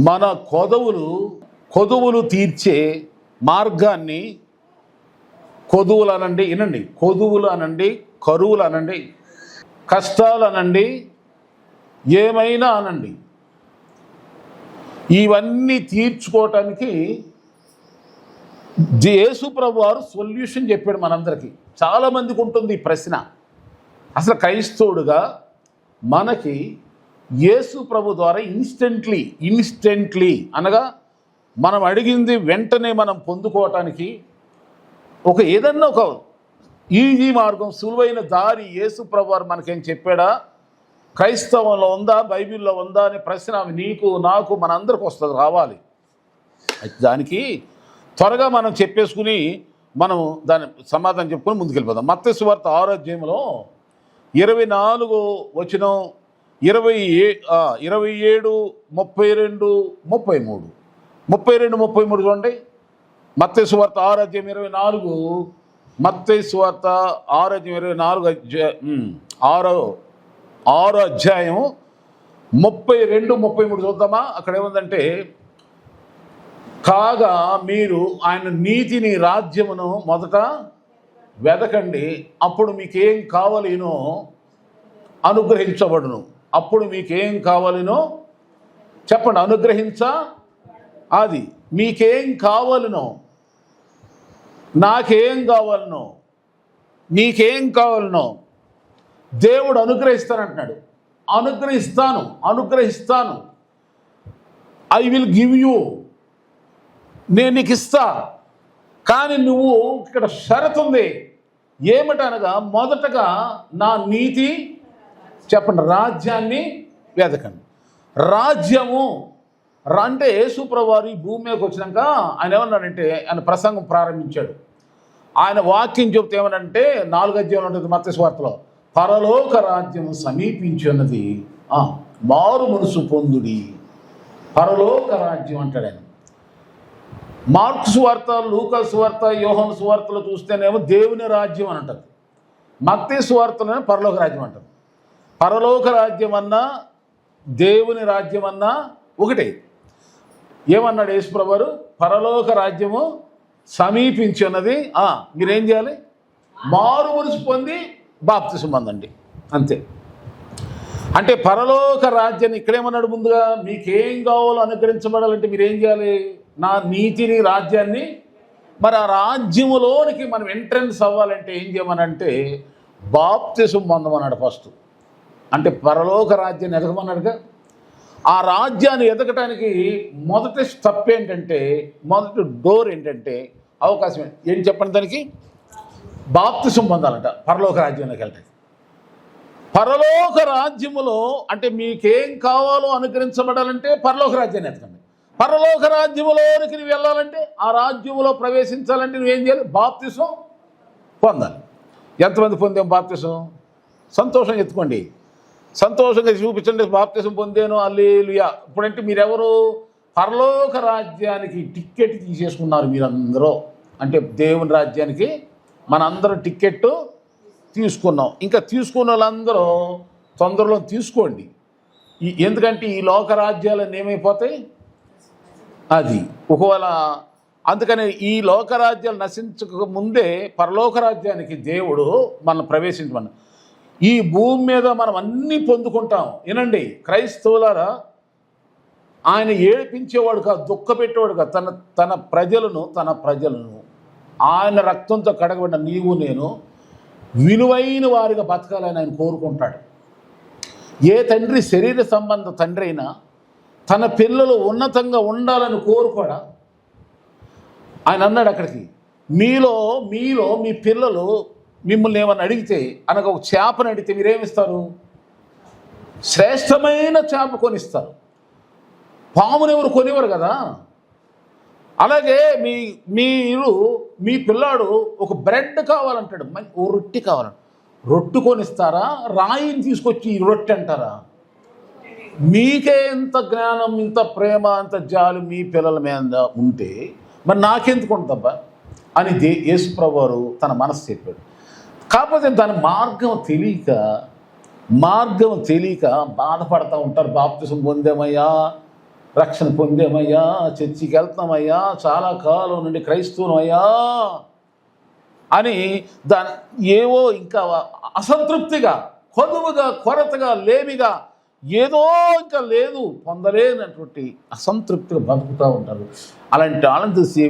మన కొదువులు తీర్చే మార్గాన్ని కొదువులు అనండి, వినండి, కొదువులు అనండి, కరువులు అనండి, కష్టాలు అనండి, ఏమైనా అనండి, ఇవన్నీ తీర్చుకోవటానికి యేసు ప్రభు వారు సొల్యూషన్ చెప్పాడు మనందరికీ. చాలామందికి ఉంటుంది ఈ ప్రశ్న, అసలు క్రైస్తవుడుగా మనకి యేసు ప్రభు ద్వారా ఇన్స్టెంట్లీ అనగా మనం అడిగింది వెంటనే మనం పొందుకోవటానికి ఏదన్నా ఒక ఈజీ మార్గం, సులువైన దారి యేసు ప్రభు వారు మనకేం చెప్పాడా? క్రైస్తవంలో ఉందా, బైబిల్లో ఉందా అనే ప్రశ్న నీకు నాకు మనందరికి వస్తుంది, రావాలి. దానికి త్వరగా మనం చెప్పేసుకుని మనం దాని సమాధానం చెప్పుకొని ముందుకెళ్ళిపోదాం. మత్తయి సువార్త 6వ అధ్యాయంలో 24వ వచనం, 27, 32, 33 చూడండి. మత్తయి సువార్త 6వ అధ్యాయం 24, మత్తయి సువార్త 6వ అధ్యాయం 24, 6వ అధ్యాయం 32, 33 చూద్దామా? అక్కడ ఏముందంటే, కాగా మీరు ఆయన నీతిని రాజ్యమును మొదట వెదకండి, అప్పుడు మీకేం కావాలినో అనుగ్రహించబడును. అప్పుడు మీకేం కావాలినో చెప్పండి. అది మీకేం కావాలనో, నాకేం కావాలనో, నీకేం కావాలనో దేవుడు అనుగ్రహిస్తానంటున్నాడు. అనుగ్రహిస్తాను. ఐ విల్ గివ్ యూ, నేను నీకు ఇస్తా. కానీ నువ్వు ఇక్కడ షరతు ఉంది. ఏమిటనగా, మొదటగా నా నీతి చెప్పండి, రాజ్యాన్ని వెదకండి. రాజ్యము అంటే యేసు ప్రభువు వారు ఈ భూమి మీదకి వచ్చినాక ఆయన ఏమన్నాడంటే, ఆయన ప్రసంగం ప్రారంభించాడు. ఆయన వాక్యం చెబుతే ఏమనంటే 4వ అధ్యాయంలో ఉంటుంది మత్తయి సువార్తలో, పరలోక రాజ్యము సమీపించి ఉన్నది, మారు మనసు పొందుడి. పరలోక రాజ్యం అంటాడు ఆయన. మార్కు సువార్త, లూకా సువార్త, యోహాను సువార్తలో చూస్తేనేమో దేవుని రాజ్యం అని అంటారు. మత్తయి సువార్తలోనే పరలోక రాజ్యం అంటారు. పరలోక రాజ్యం అన్నా దేవుని రాజ్యం అన్నా ఒకటే. ఏమన్నాడు యేసు ప్రభువు వారు? పరలోక రాజ్యము సమీపించి ఉన్నది, మీరేం చేయాలి? మారు మనసు పొంది బాప్తిసం పొందండి, అంతే. అంటే పరలోక రాజ్యాన్ని ఇక్కడేమన్నాడు? ముందుగా మీకేం కావాలో అనుగ్రహించబడాలంటే మీరేం చేయాలి? నా నీతిని, రాజ్యాన్ని. మరి ఆ రాజ్యములోనికి మనం ఎంట్రన్స్ అవ్వాలంటే ఏం చేయమనంటే బాప్తిసం పొందమన్నాడు ఫస్ట్. అంటే పరలోక రాజ్యాన్ని ఎదగమన్నాడుగా. ఆ రాజ్యాన్ని ఎదగటానికి మొదటి స్టెప్ ఏంటంటే, మొదటి డోర్ ఏంటంటే, అవకాశం ఏంటి చెప్పండి? దానికి బాప్తిసం పొందాలంట పరలోక రాజ్యంలోకి వెళ్ళటానికి. పరలోక రాజ్యములో అంటే మీకేం కావాలో అనుగ్రహించబడాలంటే పరలోక రాజ్యాన్ని ఎదగండి. పరలోక రాజ్యములోనికి నువ్వు వెళ్ళాలంటే, ఆ రాజ్యములో ప్రవేశించాలంటే నువ్వేం చేయాలి? బాప్తిసం పొందాలి. ఎంతమంది పొందాం బాప్తిసం? సంతోషం ఎత్తుకోండి, సంతోషంగా చూపించండి. బాప్తిసం పొందాను, హల్లెలూయా. ఇప్పుడంటే మీరెవరు? పరలోక రాజ్యానికి టిక్కెట్ తీసేసుకున్నారు మీరందరూ. అంటే దేవుని రాజ్యానికి మనందరూ టిక్కెట్టు తీసుకున్నాం. ఇంకా తీసుకున్న వాళ్ళందరూ తొందరలో తీసుకోండి. ఎందుకంటే ఈ లోక రాజ్యాలన్నీ ఏమైపోతాయి? అది ఒకవేళ అందుకని ఈ లోకరాజ్యాలు నశించక ముందే పరలోక రాజ్యానికి దేవుడు మనం ప్రవేశించమని. ఈ భూమి మీద మనం అన్నీ పొందుకుంటాం. వినండి క్రైస్తవులారా, ఆయన ఏడిపించేవాడు కాదు, దుఃఖపెట్టేవాడు కాదు. తన ప్రజలను ఆయన రక్తంతో కడగబడిన నీవు నేను విలువైన వారిగా బతకాలని ఆయన కోరుకుంటాడు. ఏ తండ్రి శరీర సంబంధ తండ్రి అయినా తన పిల్లలు ఉన్నతంగా ఉండాలని కోరుకోడా? ఆయన అన్నాడు అక్కడికి, మీలో మీ పిల్లలు మిమ్మల్ని ఏమని అడిగితే, అనగా ఒక చేపని అడిగితే మీరేమిస్తారు? శ్రేష్టమైన చేప కొనిస్తారు. పామును ఎవరు కొనివ్వరు కదా. అలాగే మీ పిల్లాడు ఒక బ్రెడ్ కావాలంటాడు, ఓ రొట్టె కావాలంట, రొట్టె కొనిస్తారా? రాయిని తీసుకొచ్చి ఈ రొట్టె అంటారా? మీకే ఇంత జ్ఞానం, ఇంత ప్రేమ, అంత జాలి మీ పిల్లల మీద ఉంటే మరి నాకెందుకు ఉంటుందబ్బా అని యేసు ప్రభువు వారు తన మనసు చెప్పాడు. కాకపోతే దాని మార్గం తెలియక బాధపడతా ఉంటారు. బాప్తిసం పొందామయ్యా, రక్షణ పొందామయ్యా, చర్చికి వెళ్తామయ్యా, చాలా కాలం నుండి క్రైస్తవునయ్యా అని ఏవో ఇంకా అసంతృప్తిగా, కొదువుగా, కొరతగా, లేమిగా, ఏదో ఇంకా లేదు, పొందలేనటువంటి అసంతృప్తిగా బతుకుతూ ఉంటారు. అలాంటి వాళ్ళని చూసి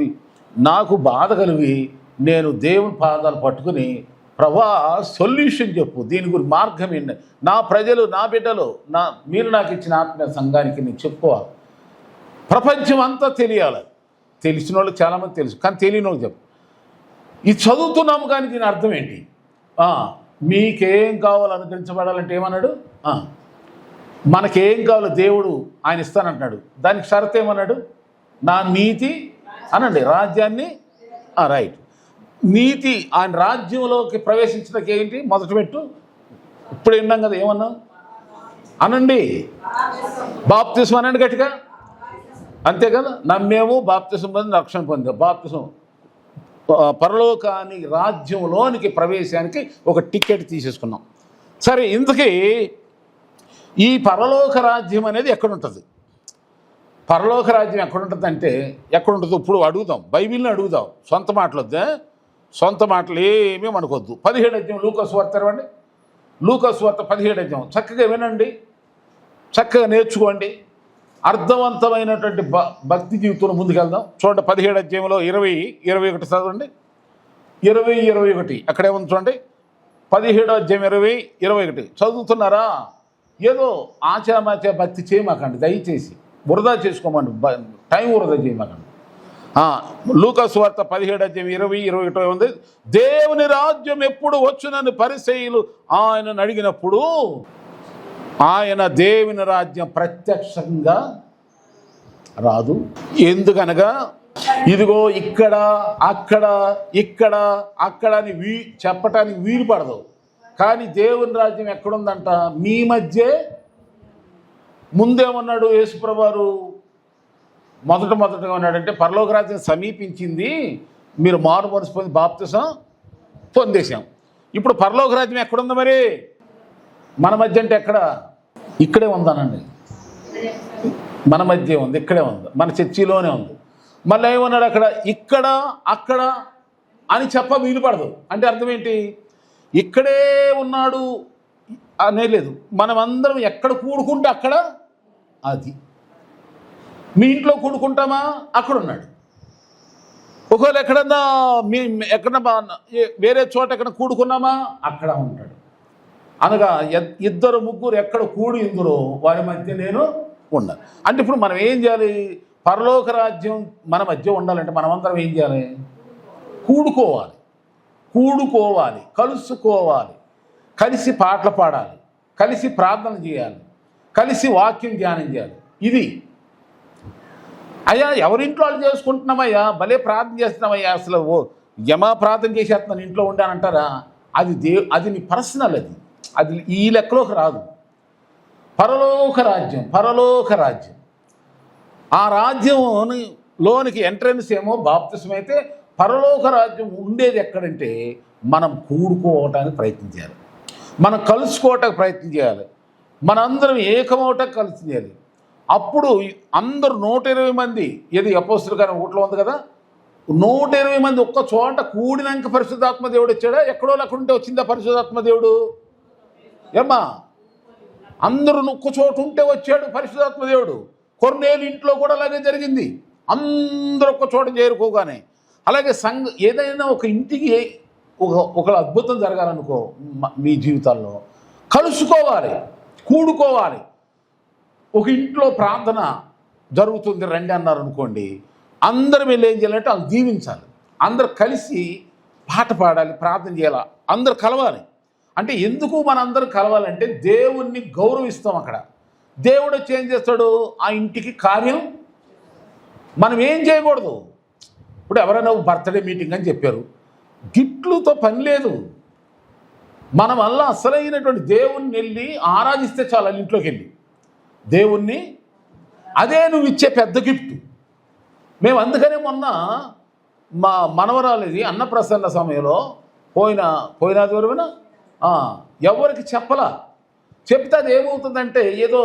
నాకు బాధ కలిగి నేను దేవుని పాదాలు పట్టుకుని, ప్రభా సొల్యూషన్ చెప్పు, దీని గురించి మార్గం ఏంటి, నా ప్రజలు, నా బిడ్డలు, మీరు నాకు ఇచ్చిన ఆత్మీయ సంఘానికి నేను చెప్పుకోవాలి, ప్రపంచం అంతా తెలియాలి. తెలిసిన వాళ్ళు చాలామంది తెలుసు, కానీ తెలియని వాళ్ళు చెప్పు. ఇది చదువుతున్నాము కానీ దీని అర్థం ఏంటి? మీకేం కావాలో అనుగ్రహించబడాలంటే ఏమన్నాడు? మనకేం కావాలో దేవుడు ఆయన ఇస్తానంటున్నాడు. దానికి షరతు ఏమన్నాడు? నా నీతి అనండి, రాజ్యాన్ని. రైట్, నీతి, ఆయన రాజ్యంలోకి ప్రవేశించడానికి ఏంటి మొదటి పెట్టు? ఇప్పుడు విన్నాం కదా, ఏమన్నాం అనండి? బాప్తిసం అనండి గట్టిగా, అంతే కదా. నమ్మేము, బాప్తిసం పొంది రక్షణ పొందాం. బాప్తిసం పరలోకానికి, రాజ్యంలోనికి ప్రవేశానికి ఒక టికెట్ తీసేసుకున్నాం. సరే, ఇంతకీ ఈ పరలోక రాజ్యం అనేది ఎక్కడుంటుంది? పరలోక రాజ్యం ఎక్కడుంటుంది అంటే ఎక్కడుంటుందో ఇప్పుడు అడుగుదాం, బైబిల్ని అడుగుదాం. సొంత మాటలు వద్దా? సొంత మాటలు ఏమీ మనకొద్దు. 17 అధ్యాయం లూకాసు వార్త తెరవండి. లూకాసు వార్త 17 అధ్యాయం చక్కగా వినండి, చక్కగా నేర్చుకోండి. అర్థవంతమైనటువంటి భక్తి జీవితంలో ముందుకెళ్దాం. చూడండి, 17 అధ్యాయంలో 20-21 చదవండి. 20-21 అక్కడేముంది చూడండి. 17 అధ్యాయం 20-21 చదువుతున్నారా? ఏదో ఆచామాచా భక్తి చేయమాకండి, దయచేసి వృధా చేసుకోమండి, టైం వృధా చేయమాకండి. లూకాసు వార్త 17 అధ్యాయం 20-21 ఉంది. దేవుని రాజ్యం ఎప్పుడు వచ్చునని పరిసయ్యులు ఆయనను అడిగినప్పుడు ఆయన దేవుని రాజ్యం ప్రత్యక్షంగా రాదు. ఎందుకనగా ఇదిగో ఇక్కడ, అక్కడ, ఇక్కడ, అక్కడ అని చెప్పటానికి వీలు పడదు. కానీ దేవుని రాజ్యం ఎక్కడుందంట? మీ మధ్యే. ముందేమన్నాడు యేసుప్రభువారు? మొదటగా ఉన్నాడంటే పరలోక రాజ్యం సమీపించింది, మీరు మారు మనసు పొంది బాప్తిసం పొందేశాం. ఇప్పుడు పరలోక రాజ్యం ఎక్కడుంది మరి? మన మధ్య అంటే ఎక్కడ? ఇక్కడే ఉందానండి, మన మధ్య ఉంది, ఇక్కడే ఉంది, మన చర్చిలోనే ఉంది. మళ్ళీ ఏమన్నాడు అక్కడ? ఇక్కడ, అక్కడ అని వీలు పడదు. అంటే అర్థం ఏంటి? ఇక్కడే ఉన్నాడు అనే లేదు, మనమందరం ఎక్కడ కూడుకుంటే అక్కడ. అది మీ ఇంట్లో కూడుకుంటామా? అక్కడ ఉన్నాడు. ఒకవేళ ఎక్కడన్నా వేరే చోట ఎక్కడ కూడుకున్నామా? అక్కడ ఉంటాడు. అనగా 2-3 ఎక్కడ కూడి ఇందులో వారి మధ్య నేను ఉన్నాను. అంటే ఇప్పుడు మనం ఏం చేయాలి? పరలోక రాజ్యం మన మధ్య ఉండాలంటే మనమందరం ఏం చేయాలి? కూడుకోవాలి, కలుసుకోవాలి, కలిసి పాటలు పాడాలి, కలిసి ప్రార్థన చేయాలి, కలిసి వాక్యం ధ్యానం చేయాలి. ఇది అయ్యా ఎవరింట్లో వాళ్ళు చేసుకుంటున్నామయ్యా, భలే ప్రార్థన చేస్తున్నామయ్యా, అసలు యమా ప్రార్థన చేసేస్తున్నాను ఇంట్లో ఉండానంటారా? అది నీ పర్సనల్, అది ఈ లెక్కలోకి రాదు. పరలోక రాజ్యం, ఆ రాజ్యంలోనికి ఎంట్రన్స్ ఏమో బాప్తిసం అయితే, పరలోక రాజ్యం ఉండేది ఎక్కడంటే మనం కూడుకోవటానికి ప్రయత్నం చేయాలి, మనం కలుసుకోవటానికి ప్రయత్నం చేయాలి, మనందరం ఏకమవటానికి కలిసి చేయాలి. అప్పుడు అందరూ 120 మంది, ఏది అపోస్తలుల కార్యం 1లో ఉంది కదా, 120 మంది ఒక్క చోట కూడినాక పరిశుద్ధాత్మ దేవుడు వచ్చాడా? ఎక్కడో అక్కడుంటే వచ్చిందా పరిశుద్ధాత్మ దేవుడు? ఏమ్మా, అందరూ ఒక్క చోట ఉంటే వచ్చాడు పరిశుద్ధాత్మ దేవుడు. కొర్నేలు ఇంట్లో కూడా అలాగే జరిగింది, అందరూ ఒక్క చోట చేరుకోగానే. అలాగే ఏదైనా ఒక ఇంటికి ఒక అద్భుతం జరగాలనుకో మీ జీవితాల్లో, కలుసుకోవాలి, కూడుకోవాలి. ఒక ఇంట్లో ప్రార్థన జరుగుతుంది రండి అన్నారు అనుకోండి, అందరం వెళ్ళి ఏం చేయాలంటే వాళ్ళు దీవించాలి, అందరు కలిసి పాట పాడాలి, ప్రార్థన చేయాలి, అందరు కలవాలి. అంటే ఎందుకు మనందరం కలవాలంటే దేవుణ్ణి గౌరవిస్తాం. అక్కడ దేవుడు వచ్చి ఏం చేస్తాడు? ఆ ఇంటికి కార్యం మనం ఏం చేయకూడదు. ఇప్పుడు ఎవరైనా బర్త్డే మీటింగ్ అని చెప్పారు, గిఫ్ట్లతో పని లేదు. మన వల్ల అసలైనటువంటి దేవుణ్ణి వెళ్ళి ఆరాధిస్తే చాలు, ఇంట్లోకి వెళ్ళి దేవుణ్ణి, అదే నువ్వు ఇచ్చే పెద్ద గిఫ్ట్. మేము అందుకనే మొన్న మా మనవరాలిది అన్నప్రసన్న సమయంలో పోయినది వరకున ఎవరికి చెప్పలా. చెప్తే అది ఏమవుతుందంటే ఏదో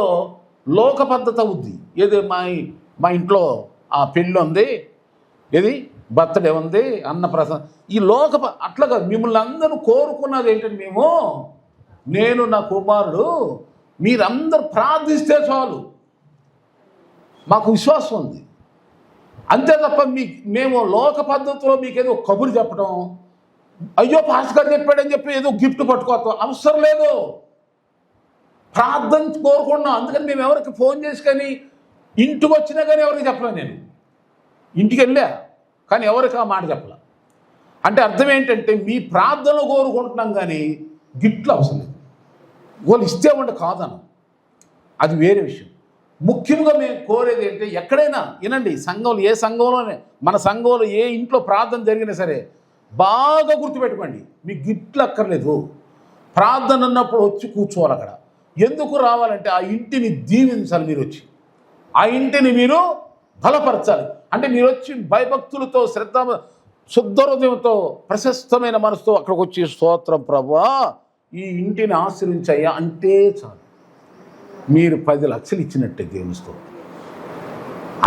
లోక పద్ధతి అవుద్ది. ఏది మా ఇంట్లో పెళ్ళి ఉంది, ఏది బర్త్డే ఉంది, అన్నప్రసాదం, ఈ అట్లా కాదు. మిమ్మల్ని అందరూ కోరుకున్నది ఏంటంటే, నేను నా కుమారుడు మీరందరూ ప్రార్థిస్తే చాలు, మాకు విశ్వాసం ఉంది. అంతే తప్ప మేము లోక పద్ధతిలో మీకేదో కబురు చెప్పడం, అయ్యో పాస్టర్ గారు చెప్పాడని చెప్పి ఏదో గిఫ్ట్ పట్టుకోవటం అవసరం లేదు. ప్రార్థన కోరుకున్నాం. అందుకని మేము ఎవరికి ఫోన్ చేసి కానీ, ఇంటికి వచ్చినా కానీ ఎవరికి చెప్పలేను. నేను ఇంటికి వెళ్ళా కానీ ఎవరికి ఆ మాట చెప్పలే. అంటే అర్థం ఏంటంటే, మీ ప్రార్థనలు కోరుకుంటున్నాం కానీ గిఫ్ట్లు అవసరం లేదు. వాళ్ళు ఇస్తే ఉంటే కాదను, అది వేరే విషయం. ముఖ్యంగా మేము కోరేది ఏంటంటే, ఎక్కడైనా వినండి, సంఘంలో ఏ సంఘంలోనే, మన సంఘంలో ఏ ఇంట్లో ప్రార్థన జరిగినా సరే బాగా గుర్తుపెట్టుకోండి, మీకు గిఫ్ట్లు అక్కర్లేదు. ప్రార్థన అన్నప్పుడు వచ్చి కూర్చోవాలి అక్కడ. ఎందుకు రావాలంటే, ఆ ఇంటిని దీవించాలి. మీరు వచ్చి ఆ ఇంటిని మీరు బలపరచాలి. అంటే మీరు వచ్చి భయభక్తులతో, శ్రద్ధ, శుద్ధ హృదయంతో, ప్రశస్తమైన మనసుతో అక్కడికి వచ్చి, స్తోత్రం ప్రభువా ఈ ఇంటిని ఆశ్రయించయ్యా అంటే చాలు. మీరు 10 లక్షలు ఇచ్చినట్టే దేవుని స్తోత్రం.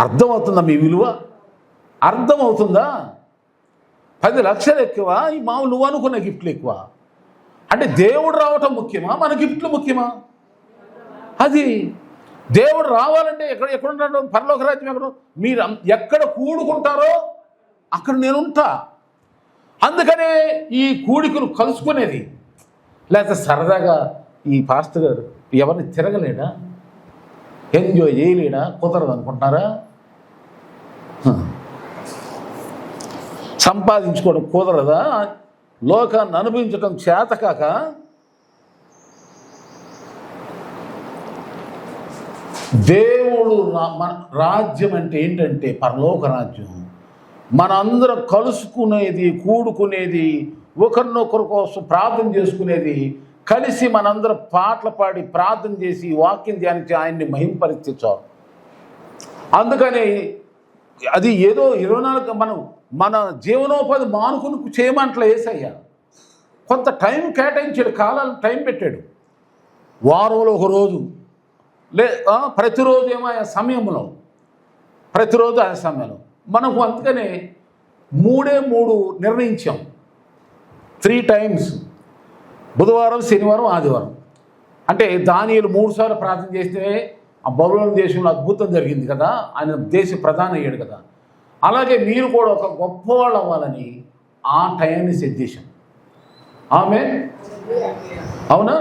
అర్థమవుతుందా మీ విలువ? అర్థమవుతుందా? 10 లక్షలు ఎక్కువ, ఈ మామూలు నువ్వు అనుకున్న గిఫ్ట్లు ఎక్కువ. అంటే దేవుడు రావటం ముఖ్యమా, మన గిఫ్ట్లు ముఖ్యమా? అది దేవుడు రావాలంటే ఎక్కడుంటాడు? పరలోక రాజ్యం ఎక్కడ? మీరు ఎక్కడ కూడుకుంటారో అక్కడ నేనుంటా. అందుకనే ఈ కూడికలు కలుసుకునేది. లేకపోతే సరదాగా ఈ పాస్టర్ గారు ఎవరిని తిరగలేడా, ఎంజాయ్ చేయలేడా, కుదరదు అనుకుంటున్నారా? సంపాదించుకోవడం కుదరదా? లోకాన్ని అనుభవించడం చేతకాక దేవుడు మన రాజ్యం అంటే ఏంటంటే పరలోక రాజ్యం. మనందరం కలుసుకునేది, కూడుకునేది, ఒకరినొకరి కోసం ప్రార్థన చేసుకునేది, కలిసి మనందరం పాటలు పాడి ప్రార్థన చేసి వాక్యం ధ్యానించి ఆయన్ని మహింపరిస్తే చాలు. అందుకని అది ఏదో 24 మన జీవనోపాధి మానుకుని చేయమంటలే యేసయ్య. కొంత టైం కేటాయించాడు, కాలాలు టైం పెట్టాడు. వారంలో ఒక రోజు ప్రతిరోజు ఏమో ఆ సమయంలో, ప్రతిరోజు ఆ సమయంలో మనకు అందుకనే 3 నిర్ణయించాం. 3 టైమ్స్, బుధవారం, శనివారం, ఆదివారం. అంటే దానియేలు 3 సార్లు ప్రార్థన చేస్తే ఆ బబులోను దేశంలో అద్భుతం జరిగింది కదా, ఆయన దేశ ప్రధాని అయ్యాడు కదా. అలాగే మీరు కూడా ఒక గొప్పవాళ్ళు అవ్వాలని ఆ టైంని సెట్ చేశాం. ఆమేన్. అవునా?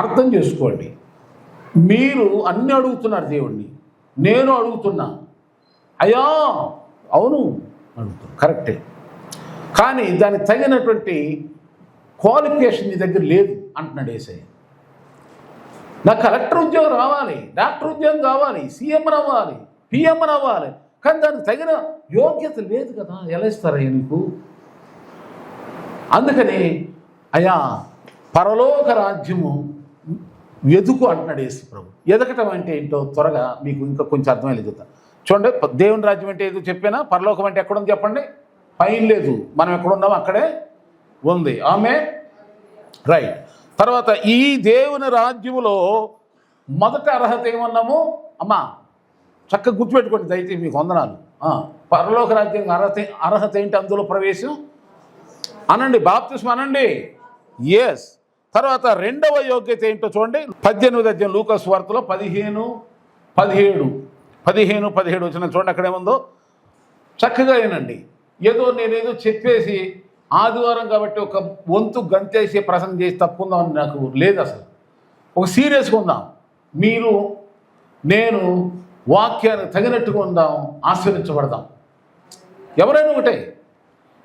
అర్థం చేసుకోండి. మీరు అన్నీ అడుగుతున్నారు దేవుణ్ణి, నేను అడుగుతున్నా. అయ్యా అవును అడుగుతున్నా, కరెక్టే. కానీ దానికి తగినటువంటి క్వాలిఫికేషన్ నీ దగ్గర లేదు అంటున్నాడు యేసయ్య. నాకు కలెక్టర్ ఉద్యోగం రావాలి, డాక్టర్ ఉద్యోగం కావాలి, సీఎం రావాలి, పిఎం రావాలి, కానీ దానికి తగిన యోగ్యత లేదు కదా, ఎలా ఇస్తారయ్యా నీకు? అందుకని అయ్యా పరలోక రాజ్యము వెతుకు అంటున్నాడు యేసు ప్రభు. ఎదగటం అంటే ఏంటో త్వరగా మీకు ఇంకా కొంచెం అర్థమయ్యేది చెప్తాను. చూడండి, దేవుని రాజ్యం అంటే ఏదో చెప్పానా? పరలోకం అంటే ఎక్కడుంది చెప్పండి? పైన లేదు, మనం ఎక్కడున్నామో అక్కడే ఉంది. ఆమె రైట్. తర్వాత ఈ దేవుని రాజ్యములో మొదటి అర్హత ఏమన్నాము? అమ్మా చక్కగా గుర్తుపెట్టుకోండి దయచేసి, మీకు వందనాలు. పరలోక రాజ్యానికి అర్హత ఏంటి? అందులో ప్రవేశం అనండి, బాప్తిస్మం అనండి. ఎస్. తర్వాత రెండవ యోగ్యత ఏంటో చూడండి, 18వ అధ్యాయం లూకా సువార్తలో 15-17 వచ్చిన చూడండి, అక్కడేముందో చక్కగా ఏనండి. నేనేదో చెప్పేసి ఆదివారం కాబట్టి ఒక వంతు గంతేసి ప్రసంగం చేసి తప్పుకుందామని నాకు లేదు. అసలు ఒక సీరియస్గా ఉందాం, మీరు నేను వాక్యానికి తగినట్టుగా ఉందాం, ఆశీర్వించబడదాం. ఎవరైనా ఒకటే,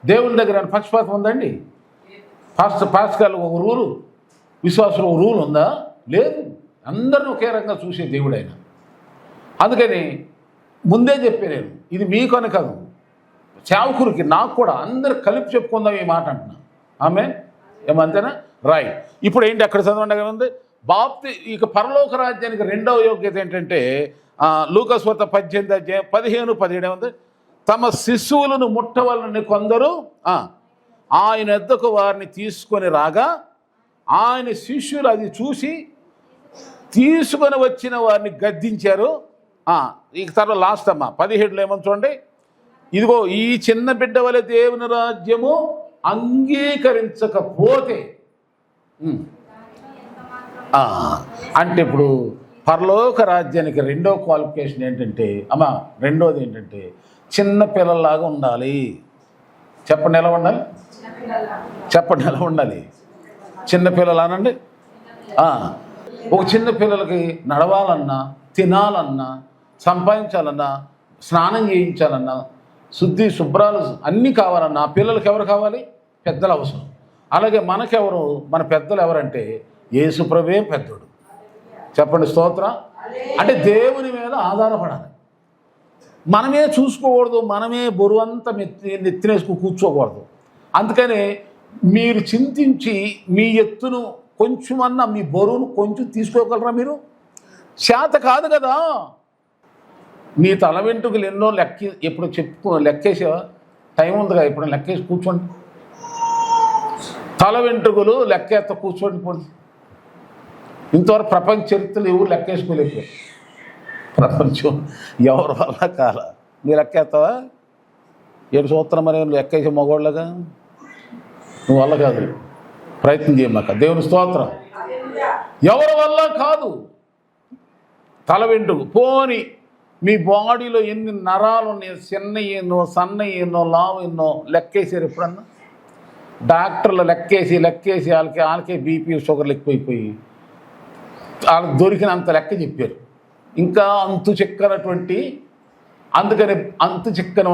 దేవుని దగ్గర పక్షపాతం ఉందండి? పాస్టర్లు ఒక రూలు, విశ్వాసులు ఒక రూల్ ఉందా? లేదు. అందరిని ఒకే రకంగా చూసే దేవుడైన. అందుకని ముందే చెప్పే నేను, ఇది మీకని కాదు, సేవకురికి, నాకు కూడా అందరు కలిపి చెప్పుకుందాం ఈ మాట అంటున్నా. ఆమె ఏమంతేనా? రైట్. ఇప్పుడు ఏంటి అక్కడ చదవండి ఉంది ఇక పరలోక రాజ్యానికి రెండవ యోగ్యత ఏంటంటే లూకా సువార్త 18వ అధ్యాయం 15-17 ఏముంది? తమ శిశువులను ముట్టవలని కొందరు ఆయన వద్దకు వారిని తీసుకొని రాగా, ఆయన శిష్యులు అది చూసి తీసుకొని వచ్చిన వారిని గద్దించారు. ఇక తర్వాత లాస్ట్ అమ్మ 17లో ఏమని చూడండి. ఇదిగో ఈ చిన్న బిడ్డ వలె దేవుని రాజ్యము అంగీకరించకపోతే అంటే ఇప్పుడు పరలోక రాజ్యానికి రెండో క్వాలిఫికేషన్ ఏంటంటే రెండోది ఏంటంటే చిన్న పిల్లల్లాగా ఉండాలి. చెప్పండి ఎలా ఉండాలి? చెప్పండి ఎలా ఉండాలి? చిన్న పిల్లలు అనండి. ఒక చిన్న పిల్లలకి నడవాలన్నా, తినాలన్నా, సంపాదించాలన్నా, స్నానం చేయించాలన్నా, శుభ్రాలు అన్నీ కావాలన్నా పిల్లలకి ఎవరు కావాలి? పెద్దలు అవసరం. అలాగే మనకెవరు? మన పెద్దలు ఎవరంటే యేసుప్రభువే పెద్దోడు. చెప్పండి స్తోత్రం. అంటే దేవుని మీద ఆధారపడాలి. మనమే చూసుకోకూడదు, మనమే బరువంతా నెత్తినేసుకు కూర్చోకూడదు. అందుకని మీరు చింతించి మీ ఎత్తును కొంచెమన్నా, మీ బరువును కొంచెం తీసుకోగలరా? మీరు చేత కాదు కదా. మీ తల వెంట్రుకలు ఎన్నో ఎప్పుడు లెక్కేసావా? టైం ఉందిగా, ఇప్పుడు లెక్కేసి కూర్చోండి. తల వెంట్రుకలు లెక్కేస్త కూర్చోండి. పోనీ ఇంతవరకు ప్రపంచ చరిత్రలు ఎవరు లెక్కేసుకోలేకపోయారు. ప్రపంచం ఎవరి వల్ల కాల. నువ్వు లెక్కేస్తావా? ఏడు సంవత్సరం మరి నువ్వు లెక్కేసే మగవాళ్ళగా నువ్వు వల్ల కాదు. ప్రయత్నం చేయమాక. దేవుని స్తోత్రం. ఎవరి వల్ల కాదు. తల వెంట్రుకు పోని మీ బాడీలో ఎన్ని నరాలు ఉన్నాయి, చిన్న ఎన్నో, సన్న ఎన్నో, లావు ఎన్నో లెక్కేసారు ఎప్పుడన్నా? డాక్టర్లు లెక్కేసి వాళ్ళకే బీపీ షుగర్లు ఎక్కువైపోయి వాళ్ళకి దొరికినంత లెక్క చెప్పారు. ఇంకా అంతు చిక్కనటువంటి, అందుకని అంతు చిక్కన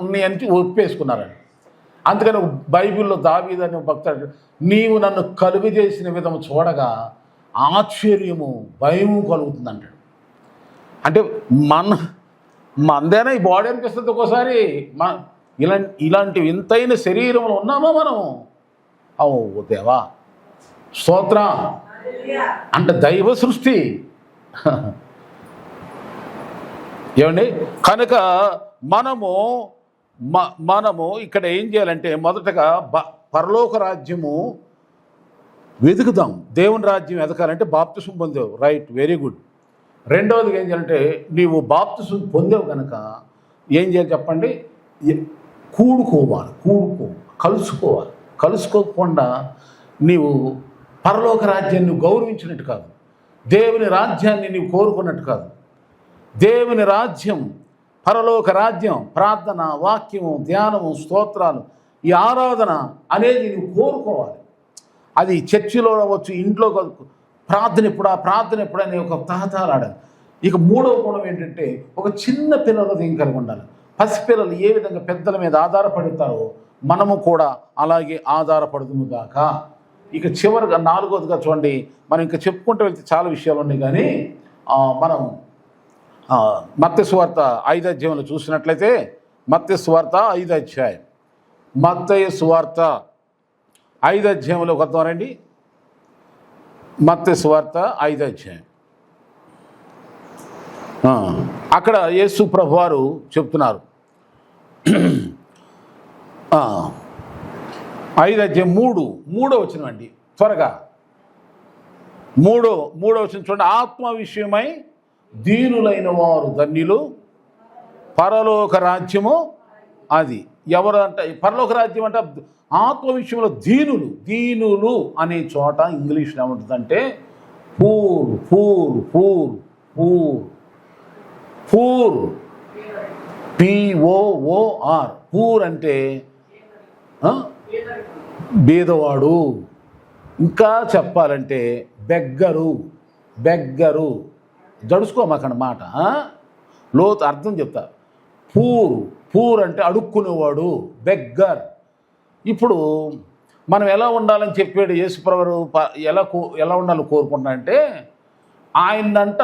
ఉన్నాయని ఒప్పేసుకున్నారండి. అందుకని బైబిల్లో దావీదు అనే భక్తుడు, నీవు నన్ను కలుగు చేసిన విధం చూడగా ఆశ్చర్యము, భయము కలుగుతుంది అంటాడు. అంటే మందేనా ఈ బాడీ అనిపిస్తుంది ఒక్కోసారి. ఇలాంటి వింతైన శరీరంలో ఉన్నామా మనం? ఓ దేవా స్తోత్రం. అంటే దైవ సృష్టి ఏమండి. కనుక మనము ఇక్కడ ఏం చేయాలంటే మొదటగా పరలోక రాజ్యము వెతుకుదాం. దేవుని రాజ్యం ఎదకాలంటే బాప్తిసం పొందావు, రైట్, వెరీ గుడ్. రెండవది ఏం చేయాలంటే నీవు బాప్తిసం పొందావు కనుక ఏం చేయాలి చెప్పండి? కలుసుకోవాలి. కలుసుకోకుండా నీవు పరలోక రాజ్యాన్ని గౌరవించినట్టు కాదు, దేవుని రాజ్యాన్ని నీవు కోరుకున్నట్టు కాదు. దేవుని రాజ్యం, పరలోక రాజ్యం, ప్రార్థన, వాక్యము, ధ్యానము, స్తోత్రాలు, ఈ ఆరాధన అనేది నువ్వు కోరుకోవాలి. అది చర్చిలో అవ్వచ్చు, ఇంట్లో ప్రార్థన ఎప్పుడని ఒక తహతాలాడాలి. ఇక మూడవ గుణం ఏంటంటే ఒక చిన్న పిల్లల కలిగి ఉండాలి. పసిపిల్లలు ఏ విధంగా పెద్దల మీద ఆధారపడతారో మనము కూడా అలాగే ఆధారపడుతుందాక. ఇక చివరిగా నాలుగోదిగా చూడండి, మనం ఇంకా చెప్పుకుంటూ వెళ్తే చాలా విషయాలు ఉన్నాయి. కానీ మనం మత్తయి సువార్త 5వ అధ్యాయంలో చూసినట్లయితే, మత్తయి సువార్త 5వ అధ్యాయం, మత్తయి సువార్త 5వ అధ్యాయంలో కొద్దామండి. మత్తయి సువార్త 5వ అధ్యాయం, అక్కడ యేసు ప్రభువారు చెప్తున్నారు. 5వ అధ్యాయం 3వ వచనం అండి, త్వరగా మూడో వచనం చూడండి. ఆత్మ విషయమై దీనులైన వారు ధన్యులు, పరలోక రాజ్యము అది. ఎవరు అంటే పరలోక రాజ్యం అంటే ఆత్మ విషయంలో దీనులు అనే చోట ఇంగ్లీష్లో ఏముంటుందంటే పూర్ POOR. పూర్ అంటే బీదవాడు. ఇంకా చెప్పాలంటే బెగ్గరు. జడుసుకోమాకన్నమాట, లోతు అర్థం చెప్తా. పూర్ అంటే అడుక్కునేవాడు, బెగ్గర్. ఇప్పుడు మనం ఎలా ఉండాలని చెప్పాడు యేసుప్రభువు, ఎలా ఉండాలని కోరుకుంటున్నాడంటే ఆయనంట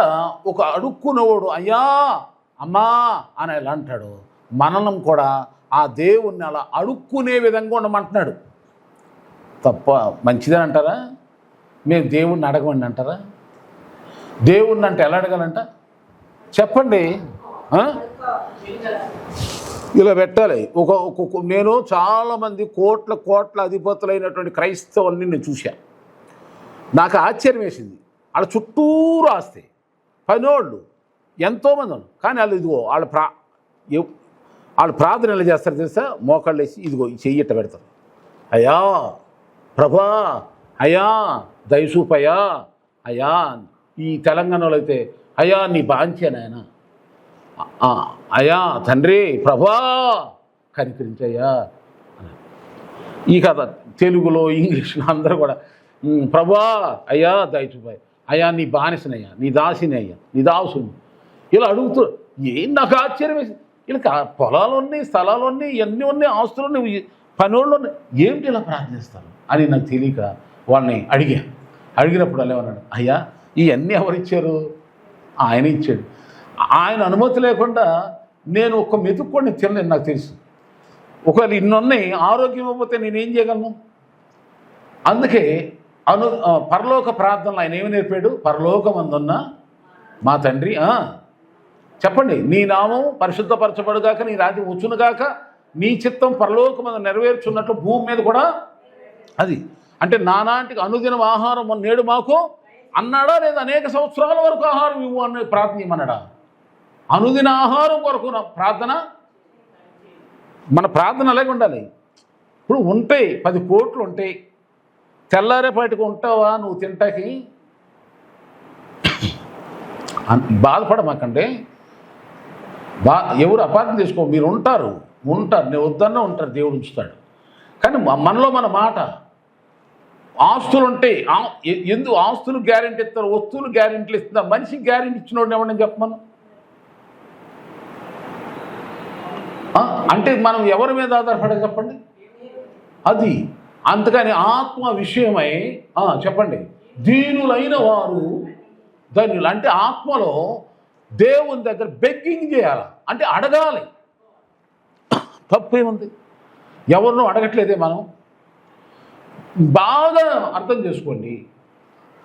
ఒక అడుక్కునేవాడు, అయ్యా అమ్మా అని ఎలా అంటాడు. మనం కూడా ఆ దేవుణ్ణి అలా అడుక్కునే విధంగా ఉండమంటున్నాడు. తప్ప మంచిదని అంటారా? మేము దేవుణ్ణి అడగమండి అంటారా? దేవుణ్ణి అంటే ఎలా అడగాలంట చెప్పండి? ఇలా పెట్టాలి. నేను చాలామంది కోట్ల అధిపతులైనటువంటి క్రైస్తవుల్ని నేను చూశాను. నాకు ఆశ్చర్యం వేసింది. వాళ్ళ చుట్టూరు ఆస్తి, పనోళ్ళు ఎంతోమంది ఉన్నారు. కానీ వాళ్ళు ఇదిగో వాళ్ళు ప్రార్థన ఎలా చేస్తారు తెలుసా? మోకాళ్ళు వేసి ఇదిగో ఈ చెయ్యట పెడతారు. అయ్యా ప్రభా, అయ్యా దయసూపయ్యా, అయ్యా ఈ తెలంగాణలో అయితే అయ్యా నీ బాంచేనాయన, అయ్యా తండ్రి ప్రభా కనికరించయ్యా. ఈ కథ తెలుగులో ఇంగ్లీష్లో అందరూ కూడా ప్రభా అయ్యా దయచూపాయి, అయ్యా నీ బానిసనయ్యా, నీ దాసిని అయ్యా, నీ దాసుని ఇలా అడుగుతూ. ఏం నాకు ఆశ్చర్యం వేసింది, వీళ్ళకి పొలాలు ఉన్నాయి, స్థలాలు ఉన్నాయి, ఇవన్నీ ఉన్నాయి, ఆస్తులు ఉన్నాయి, పనోళ్ళు ఉన్నాయి, ఏమిటి ఇలా ప్రార్థిస్తారు అని నాకు తెలియక వాళ్ళని అడిగినప్పుడు అలా ఏమన్నాడు, అయ్యా ఇవన్నీ ఎవరిచ్చారు? ఆయన ఇచ్చాడు. ఆయన అనుమతి లేకుండా నేను ఒక మెతుక్కొని తినలేను, నాకు తెలుసు. ఒకవేళ ఇన్నున్నాయి, ఆరోగ్యం ఇవ్వకపోతే నేనేం చేయగలను? అందుకే పరలోక ప్రార్థనలు ఆయన ఏమి నేర్పాడు? పరలోకమందున్న మా తండ్రి, చెప్పండి, నీ నామం పరిశుద్ధపరచబడుగాక, నీ రాజ్యం వచ్చునుగాక, నీ చిత్తం పరలోకమందు నెరవేర్చున్నట్లు భూమి మీద కూడా అది. అంటే నానాటికి అనుదినం ఆహారం నేడు మాకు అన్నాడా, లేదా అనేక సంవత్సరాల వరకు ఆహారం ఇవ్వు అని ప్రార్థన ఇవ్వమన్నాడా? అనుదిన ఆహారం కొరకు ప్రార్థన. మన ప్రార్థన అలాగే ఉండాలి. ఇప్పుడు ఉంటాయి 10 కోట్లు ఉంటాయి, తెల్లారేపాటికి ఉంటావా నువ్వు తింటాకి? బాధపడమాకండి, ఎవరు అపార్థం చేసుకో. మీరు ఉంటారు, నేను వద్దన్నా ఉంటారు, దేవుడు ఉంచుతాడు. కానీ మనలో మన మాట. ఆస్తులు ఉంటాయి, ఎందుకు ఆస్తులు గ్యారెంటీ ఇస్తారు, వస్తువులు గ్యారెంటీలు ఇస్తున్నారు, మనిషికి గ్యారెంటీ ఇచ్చినోడు ఎవడని చెప్పమను. అంటే మనం ఎవరి మీద ఆధారపడే చెప్పండి అది. అందుకని ఆత్మ విషయమై చెప్పండి, దీనులైన వారు ధన్యులు. అంటే ఆత్మలో దేవుని దగ్గర బెగ్గింగ్ చేయాలి, అంటే అడగాలి. తప్పేముంది? ఎవరినో అడగట్లేదే మనం. బాగా అర్థం చేసుకోండి,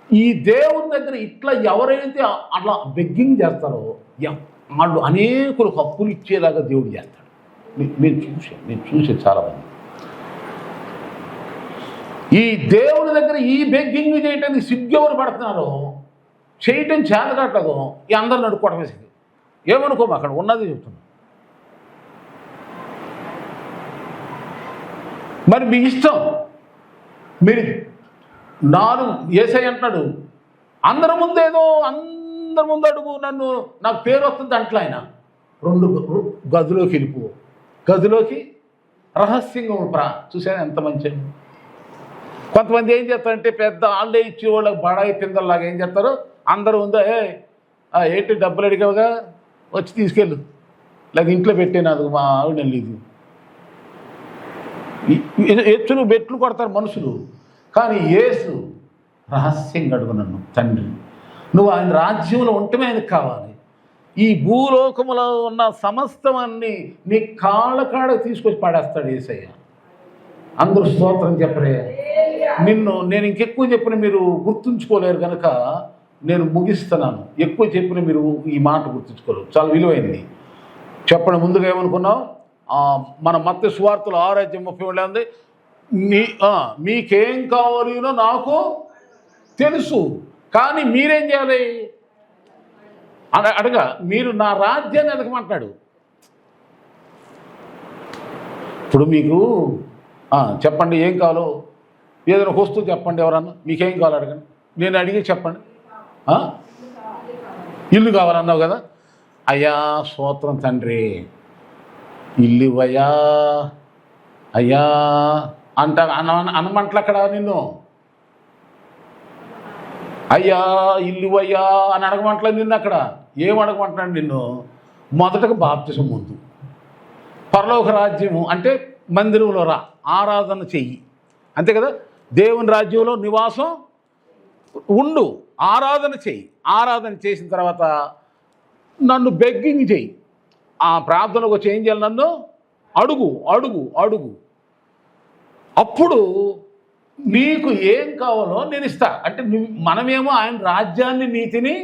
ఈ దేవుని దగ్గర ఇట్లా ఎవరైతే అట్లా బెగ్గింగ్ చేస్తారో వాళ్ళు అనేకులు హక్కులు ఇచ్చేలాగా దేవుడు చేస్తాడు. నేను చూసే చాలామంది ఈ దేవుని దగ్గర ఈ బెగ్గింగ్ చేయటానికి సిగ్గెవరు పడుతున్నారో, చేయటం చేతకట్లేదు, ఈ అందరిని అడుక్కోవడమే సిగ్గు. ఏమనుకోము, అక్కడ ఉన్నది చెప్తున్నా. మరి మీ ఇష్టం, మీరు 4 ఏసై అంటున్నాడు, అందరి ముందు అడుగు, నాకు పేరు వస్తుంది అంటలే ఆయన. 2 గదిలోకి వెళ్ళిపో, గదిలోకి రహస్యంగా చూసాను ఎంత మంచి. కొంతమంది ఏం చేస్తారంటే పెద్ద ఆళ్ళే ఇచ్చి వాళ్ళకి బడాయి పిందల్లాగా ఏం చేస్తారు, అందరూ ఉందా ఏంటి డబ్బులు అడిగావుగా వచ్చి తీసుకెళ్ళు, లేక ఇంట్లో పెట్టాను అది మా ఆవిడ లేదు. ఎచ్చులు బెట్లు కొడతారు మనుషులు. కానీ యేసు రహస్యంగా అడుగు నన్ను తండ్రి, నువ్వు ఆయన రాజ్యంలో ఉంటమే ఆయనకు కావాలి. ఈ భూలోకములో ఉన్న సమస్తమాన్ని నీ కాళ్ళ తీసుకొచ్చి పడేస్తాడు యేసయ్య. అందరూ స్తోత్రం చెప్పరే. నేను ఇంకెక్కువ చెప్పిన మీరు గుర్తుంచుకోలేరు కనుక నేను ముగిస్తున్నాను. ఎక్కువ చెప్పిన మీరు ఈ మాట గుర్తుంచుకోలేరు, చాలా విలువైంది. చెప్పండి, ముందుగా ఏమనుకున్నావు? మన మత్తయి సువార్తలో 6:30 ఉంది, మీకేం కావాలో నాకు తెలుసు, కానీ మీరేం చేయాలి అడగా, మీరు నా రాజ్యాన్ని ఎదగమంటాడు. ఇప్పుడు మీకు చెప్పండి ఏం కావాలో, ఏదైనా వస్తువు చెప్పండి, ఎవరన్నా మీకేం కావాలో అడగండి, నేను అడిగి చెప్పండి. ఇల్లు కావాలన్నావు కదా, అయ్యా స్తోత్రం తండ్రి, ఇల్లు ఇవ్వయ్యా అయ్యా అనమంటలు అక్కడ నిన్ను, అయ్యా ఇల్లు ఇవ్వయ్యా అని అడగమంటలేదు నిన్ను. అక్కడ ఏం అడగమంటున్నాడు నిన్ను? మొదటగా బాప్తిసం ముందు, పరలోక రాజ్యము అంటే మందిరంలో ఆరాధన చెయ్యి, అంతే కదా. దేవుని రాజ్యంలో నివాసం ఉండు, ఆరాధన చెయ్యి. ఆరాధన చేసిన తర్వాత నన్ను బెగ్గింగ్ చెయ్యి. ఆ ప్రార్థనకు వచ్చి ఏం చేయాలి? నన్ను అడుగు అడుగు అడుగు, అప్పుడు నీకు ఏం కావాలో నేను ఇస్తా. అంటే మనమేమో ఆయన రాజ్యాన్ని నీతిని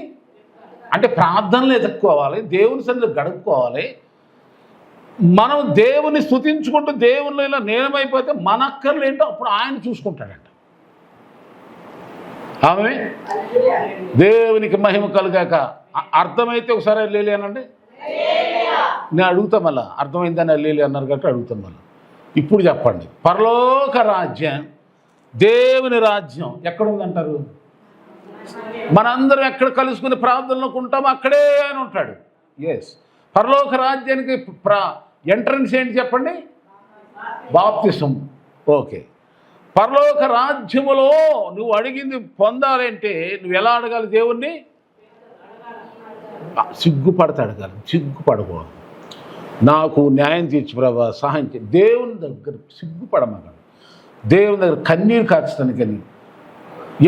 అంటే ప్రార్థనలు ఎదుర్కోవాలి, దేవుని సన్నిధిలో గడుపుకోవాలి. మనం దేవుని స్తుతించుకుంటూ దేవునిలో ఇలా నేనమైపోతే మన అక్కర్లేంటో అప్పుడు ఆయన చూసుకుంటాడంట. ఆమె దేవునికి మహిమ కలుగాక. అర్థమైతే ఒకసారి లేలి అనండి. నేను అడుగుతా మళ్ళా, అర్థమైందని లేలి అన్నారు కాబట్టి అడుగుతాను మళ్ళీ. ఇప్పుడు చెప్పండి, పరలోక రాజ్యం, దేవుని రాజ్యం ఎక్కడుందంటారు? మనందరం ఎక్కడ కలుసుకుని ప్రార్థనలకు ఉంటామో అక్కడే అని ఉంటాడు. ఎస్, పరలోక రాజ్యానికి ఎంట్రన్స్ ఏంటి చెప్పండి? బాప్తిసం. ఓకే, పరలోక రాజ్యములో నువ్వు అడిగింది పొందాలంటే నువ్వు ఎలా అడగాలి? దేవుణ్ణి సిగ్గుపడతా అడగాలి, సిగ్గుపడకూడదు. నాకు న్యాయం తీర్చి ప్రభా సహాయం చేయి. దేవుని దగ్గర సిగ్గుపడమగలడు. దేవుని దగ్గర కన్నీరు కార్చడానికి కానీ,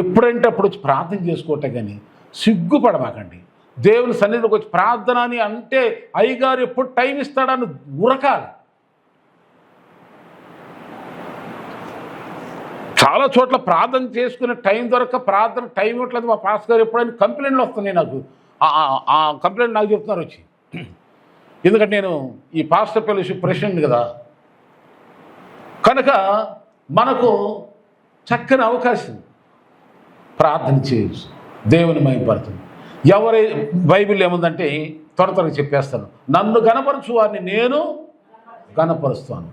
ఎప్పుడంటే అప్పుడు వచ్చి ప్రార్థన చేసుకోవటం కానీ సిగ్గుపడమాకండి. దేవుని సన్నిధిలోకి వచ్చి ప్రార్థన అని అంటే అయ్యగారు ఎప్పుడు టైం ఇస్తాడని ఉరకాలి. చాలా చోట్ల ప్రార్థన చేసుకునే టైం దొరక ప్రార్థన టైం ఇవ్వట్లేదు మా పాస్ గారు ఎప్పుడైనా కంప్లైంట్లు వస్తున్నాయి నాకు. ఆ కంప్లైంట్ నాకు చెప్తున్నారు వచ్చి. ఎందుకంటే నేను ఈ పాస్టర్ ఫెలోషిప్ ప్రెసిడెంట్ కదా, కనుక మనకు చక్కని అవకాశం ప్రార్థన చేయొచ్చు, దేవుని మహిమపడుతుంది. ఎవరి బైబిల్ ఏముందంటే త్వరగా చెప్పేస్తాను. నన్ను గణపరచు వారిని నేను గణపరుస్తాను,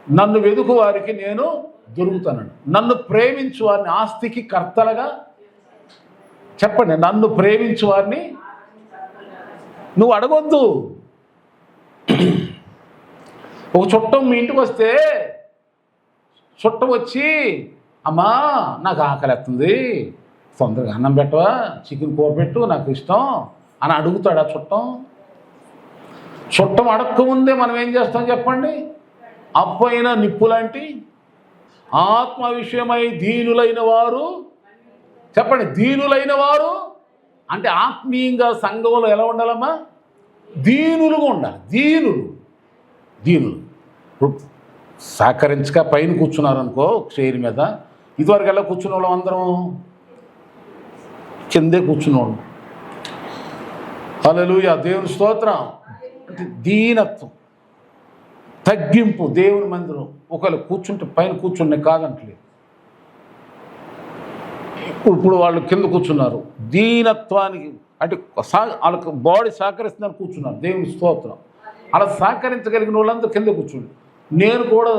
నన్ను వెదుకు వారికి నేను దొరుకుతాను, నన్ను ప్రేమించు వారిని ఆస్తికి కర్తలుగా. చెప్పండి, నన్ను ప్రేమించు వారిని నువ్వు అడగొద్దు. ఒక చుట్టం మీ ఇంటికి వస్తే చుట్టం వచ్చి అమ్మా నాకు ఆకలి ఎత్తుంది, తొందరగా అన్నం పెట్టవా, చికెన్ కూర పెట్టు, నాకు ఇష్టం అని అడుగుతాడు ఆ చుట్టం. చుట్టం అడక్కముందే మనం ఏం చేస్తాం చెప్పండి? అప్పైన నిప్పు లాంటి ఆత్మ విషయమై దీనులైన వారు. చెప్పండి, దీనులైన వారు అంటే ఆత్మీయంగా సంఘంలో ఎలా ఉండాలమ్మా? దీనులుగా ఉండాలి. దీనులు సహకరించక పైన కూర్చున్నారనుకో చైర్ మీద, ఇదివరకు ఎలా కూర్చున్న వాళ్ళం అందరం కిందే కూర్చున్నాడు. హల్లెలూయా, దేవుని స్తోత్రం. అంటే దీనత్వం, తగ్గింపు. దేవుని మందిరం ఒకవేళ కూర్చుంటే పైన కూర్చుంటే కాదంటలేదు. ఇప్పుడు వాళ్ళు కింద కూర్చున్నారు, దీనత్వానికి అంటే వాళ్ళకు బాడీ సహకరిస్తుందని కూర్చున్నారు. దేవుని స్తోత్రం. అలా సహకరించగలిగిన వాళ్ళందరూ కింద కూర్చుండి. నేను కూడా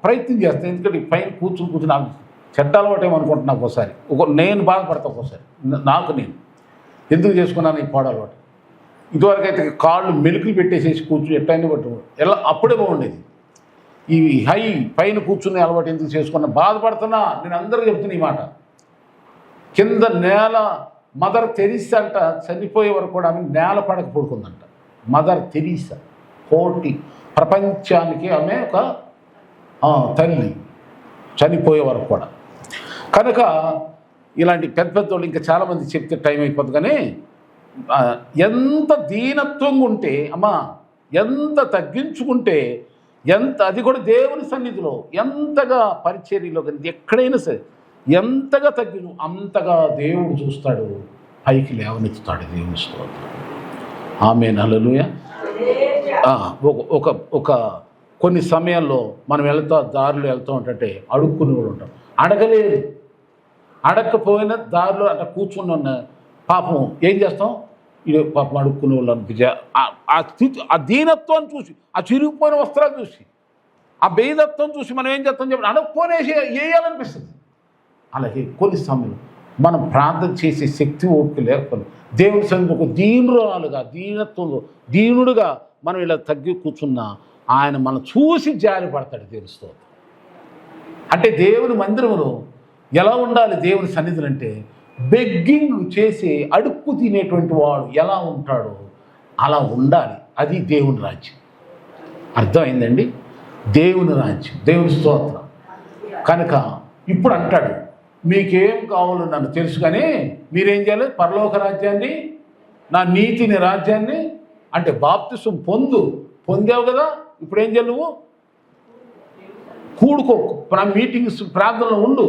ప్రయత్నం చేస్తాను, ఎందుకంటే పైన కూర్చుని నాకు చెడ్డ అలవాటు ఏమనుకుంటున్నా. నాకు ఒకసారి నేను బాధపడతా, ఒక్కోసారి నాకు నేను ఎందుకు చేసుకున్నాను ఈ పాడ అలవాటు. ఇదివరకు అయితే కాళ్ళు మెలుకులు పెట్టేసేసి కూర్చుని ఎట్టయినా పట్టు ఎలా అప్పుడే బాగుండేది. ఈ హై పైన కూర్చునే అలవాటు ఎందుకు చేసుకున్నా, బాధపడుతున్నా. నేను అందరూ చెప్తున్నా ఈ మాట. కింద నేల, మదర్ తెరీసా అంట చనిపోయే వరకు కూడా ఆమె నేల పడక పడుకుందంట. మదర్ తెరీసా కోటి ప్రపంచానికి ఆమె ఒక తల్లి, చనిపోయే వరకు కూడా. కనుక ఇలాంటి పెద్ద పెద్దోళ్ళు ఇంకా చాలామంది చెప్తే టైం అయిపోతుంది. కానీ ఎంత దీనత్వంగా ఉంటే అమ్మా, ఎంత తగ్గించుకుంటే, ఎంత అది కూడా దేవుని సన్నిధిలో ఎంతగా పరిచర్యలో కానీ ఎక్కడైనా సరే ఎంతగా తగ్గిను అంతగా దేవుడు చూస్తాడు, పైకి లేవనెత్తుతాడు. దేవుని స్తోత్రం. ఆమేన్, హల్లెలూయా. ఒక కొన్ని సమయాల్లో మనం దారిలో వెళ్తూ ఉంటే అడుక్కుని కూడా ఉంటాం. అడగలేదు, అడగకపోయినా దారిలో అట్లా కూర్చుని ఉన్న పాపం ఏం చేస్తాం? ఇది పాపం అడుక్కునే వాళ్ళు ఆ దీనత్వాన్ని చూసి, ఆ చిరిగిపోయిన వస్త్రాలు చూసి, ఆ బేదత్వం చూసి మనం ఏం చేస్తాం చెప్పి అడగపోనేసి వేయాలనిపిస్తుంది. అలాగే కొన్ని సమయం మనం ప్రార్థన చేసే శక్తి ఓపిక లేకపోతే దేవుని సన్నిధిలో ఒక దీనురాలుగా, దీనత్వంలో దీనుడుగా మనం ఇలా తగ్గి కూర్చున్నా ఆయన మనం చూసి జారి పడతాడు. దేవుని స్తోత్రం. అంటే దేవుని మందిరంలో ఎలా ఉండాలి దేవుని సన్నిధులు అంటే, బెగ్గింగ్ చేసి అడుక్కు తినేటువంటి వాడు ఎలా ఉంటాడో అలా ఉండాలి. అది దేవుని రాజ్యం. అర్థమైందండి? దేవుని రాజ్యం, దేవుని స్తోత్రం. కనుక ఇప్పుడు అంటాడు, మీకేం కావాలో నన్ను తెలుసు, కానీ మీరేం చేయాలి? పరలోక రాజ్యాన్ని, నా నీతిని రాజ్యాన్ని అంటే బాప్తిసం పొందావు కదా, ఇప్పుడు ఏం చేయాలి? నువ్వు కూడుకో, మీటింగ్స్ ప్రార్థనలో ఉండు,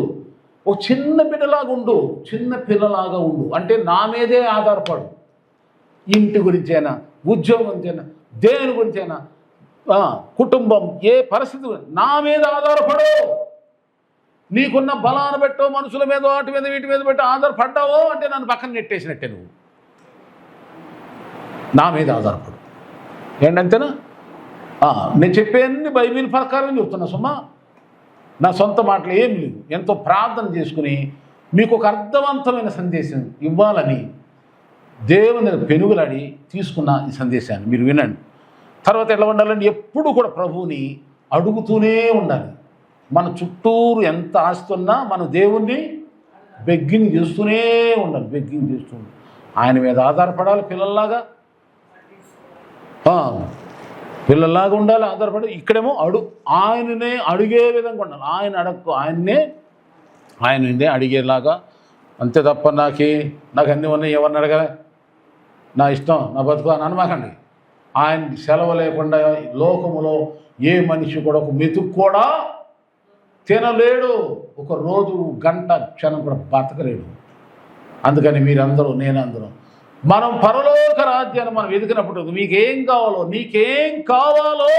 ఒక చిన్న బిడ్డలాగా ఉండు, చిన్న పిల్లలాగా ఉండు. అంటే నా మీదే ఆధారపడు. ఇంటి గురించైనా, ఉద్యోగం గురించైనా, దేని గురించైనా, కుటుంబం ఏ పరిస్థితి నా మీద ఆధారపడు. నీకున్న బలాన్ని పెట్టో మనుషుల మీద వాటి మీద వీటి మీద పెట్టి ఆధారపడ్డావో అంటే నన్ను పక్కన నెట్టేసినట్టే నువ్వు. నా మీద ఆధారపడు. ఏంటంతేనా? నేను చెప్పేవన్నీ బైబిల్ ప్రకారం చెప్తున్నా సుమా. నా సొంత మాటలు ఏం లేవు. ఎంతో ప్రార్థన చేసుకుని మీకు ఒక అర్థవంతమైన సందేశం ఇవ్వాలని దేవుని పెనుగులాడి తీసుకున్న ఈ సందేశాన్ని మీరు వినండి. తర్వాత ఎట్లా ఉండాలండి? ఎప్పుడు కూడా ప్రభువుని అడుగుతూనే ఉండాలి. మన చుట్టూరు ఎంత ఆస్తున్నా మనం దేవుణ్ణి బెగ్గింగ్ చేస్తూనే ఉండాలి. బెగ్గింగ్ చేస్తూ ఆయన మీద ఆధారపడాలి. పిల్లల్లాగా ఉండాలి, ఆధారపడి. ఇక్కడేమో ఆయననే అడిగే విధంగా ఉండాలి. ఆయననే అడిగేలాగా. అంతే తప్ప నాకు అన్నీ ఉన్నాయి, ఎవరిని అడగలే, నా ఇష్టం, నా బతుకు అని అనమాకండి. ఆయన సెలవు లేకుండా లోకములో ఏ మనిషి కూడా ఒక మెతుకు కూడా తినలేడు. ఒక రోజు, గంట, క్షణం కూడా బతకలేడు. అందుకని మీరందరూ, నేనందరూ మనం పరలోక రాజ్యాన్ని మనం వెతికినప్పుడు మీకేం కావాలో, నీకేం కావాలో.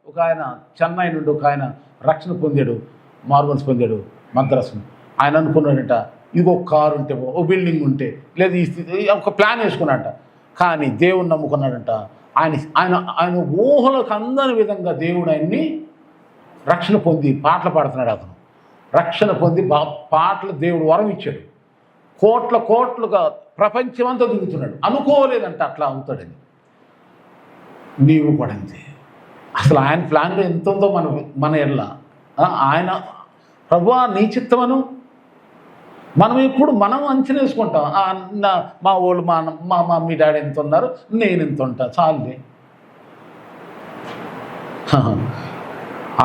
ఒక ఆయన చెన్నై నుండి ఒక ఆయన రక్షణ పొందాడు, మార్బల్స్ పొందాడు, మద్రాసు. ఆయన అనుకున్నాడంట, ఇంకో కారు ఉంటే, ఓ బిల్డింగ్ ఉంటే, లేదా ఈ స్థితి, ఒక ప్లాన్ వేసుకున్నాడంట. కానీ దేవుణ్ణి నమ్ముకున్నాడంట. ఆయన ఊహలకు అందని విధంగా దేవుడు ఆయన్ని రక్షణ పొంది పాటలు పాడుతున్నాడు. అతను రక్షణ పొంది పాటలు దేవుడు వరం ఇచ్చాడు. కోట్లుగా ప్రపంచమంతా దిగుతున్నాడు. అనుకోలేదంట అట్లా అవుతాడని. నీవు కూడా అంతే. అసలు ఆయన ప్లాన్లో ఎంత ఉందో మన ఎల్ల ఆయన ప్రభువా నీ చిత్తమను మనం ఎప్పుడు అంచనా వేసుకుంటాం. మా వాళ్ళు మా మమ్మీ డాడీ ఎంత ఉన్నారు, నేను ఎంత ఉంటా, చాలులే.